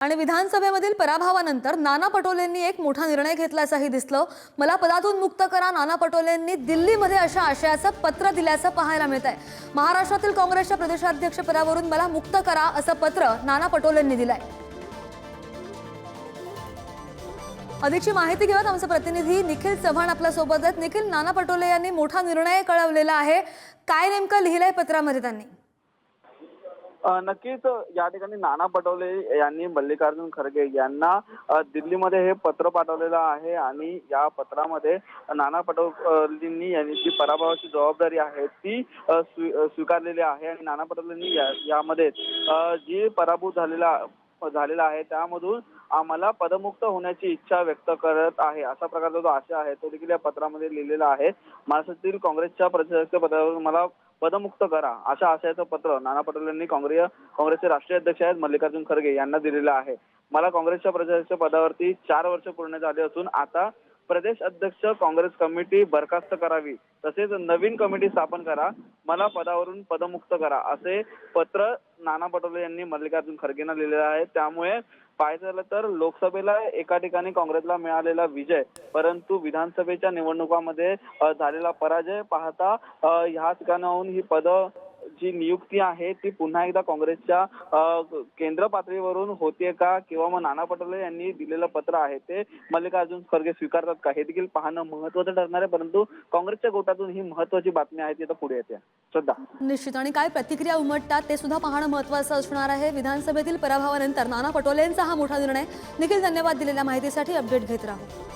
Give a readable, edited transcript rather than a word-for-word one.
आणि विधानसभेमधील पराभवानंतर नाना पटोलेंनी एक मोठा निर्णय घेतल्याचंही दिसलं। मला पदातून मुक्त करा, नाना पटोलेंनी दिल्लीमध्ये अशा आशयाचं पत्र दिल्याचं पाहायला मिळतंय। महाराष्ट्रातील काँग्रेसच्या प्रदेशाध्यक्ष पदावरून मला मुक्त करा असं पत्र नाना पटोलेंनी दिलंय। अधिकची माहिती घेऊयात, आमचे प्रतिनिधी निखिल चव्हाण आपल्या सोबत आहेत। निखिल, नाना पटोले यांनी मोठा निर्णय कळवलेला आहे, काय नेमकं लिहिलंय पत्रामध्ये त्यांनी? नक्कीच या ठिकाणी नाना पटोले यांनी मल्लिकार्जुन खरगे यांना दिल्लीमध्ये हे पत्र पाठवलेलं आहे आणि या पत्रामध्ये नाना पटोलेंनी यांनी जी पराभवाची जबाबदारी आहे ती स्वीकारलेली आहे आणि नाना पटोलेंनी यामध्ये जी पराभूत झालेला आहे त्यामधून आम्हाला पदमुक्त होण्याची इच्छा व्यक्त करत आहे अशा प्रकारचा जो आशय आहे तो देखील या पत्रामध्ये लिहिलेला आहे। महाराष्ट्रातील काँग्रेसच्या प्रदेशाध्यक्ष पदावरून मला पदमुक्त करा अशा आशयाचं पत्र नाना पटोलेंनी काँग्रेसचे राष्ट्रीय अध्यक्ष आहेत मल्लिकार्जुन खरगे यांना दिलेलं आहे। मला काँग्रेसच्या प्रदेशाध्यक्ष पदावरती 4 वर्ष पूर्ण झाले असून आता प्रदेश अध्यक्ष काँग्रेस कमिटी बरखास्त करावी, तसेच नवीन कमिटी स्थापन करा, मला पदावरून पदमुक्त करा असे पत्र नाना पटोले यांनी मल्लिकार्जुन खरगेंना लिहिलेलं आहे। त्यामुळे पाहायचं झालं तर लोकसभेला एका ठिकाणी काँग्रेसला मिळालेला विजय, परंतु विधानसभेच्या निवडणुकांमध्ये झालेला पराजय पाहता ह्या ठिकाणाहून ही पद जी नियुक्ती आहे ती पुन्हा एकदा काँग्रेसच्या केंद्र पातळीवरून होते का, किंवा मग नाना पटोले यांनी दिलेलं पत्र आहे ते मल्लिकार्जुन खरगे स्वीकारतात का, हे देखील पाहणं महत्त्वाचं ठरणार आहे। परंतु काँग्रेसच्या गोटातून ही महत्त्वाची बातमी आहे ती आता पुढे येते। श्रद्धा, निश्चित, आणि काय प्रतिक्रिया उमटतात ते सुद्धा पाहणं महत्त्वाचं असणार आहे। विधानसभेतील पराभवानंतर नाना पटोलेंचा हा मोठा निर्णय। निखिल, धन्यवाद दिलेल्या माहितीसाठी। अपडेट घेत राहू।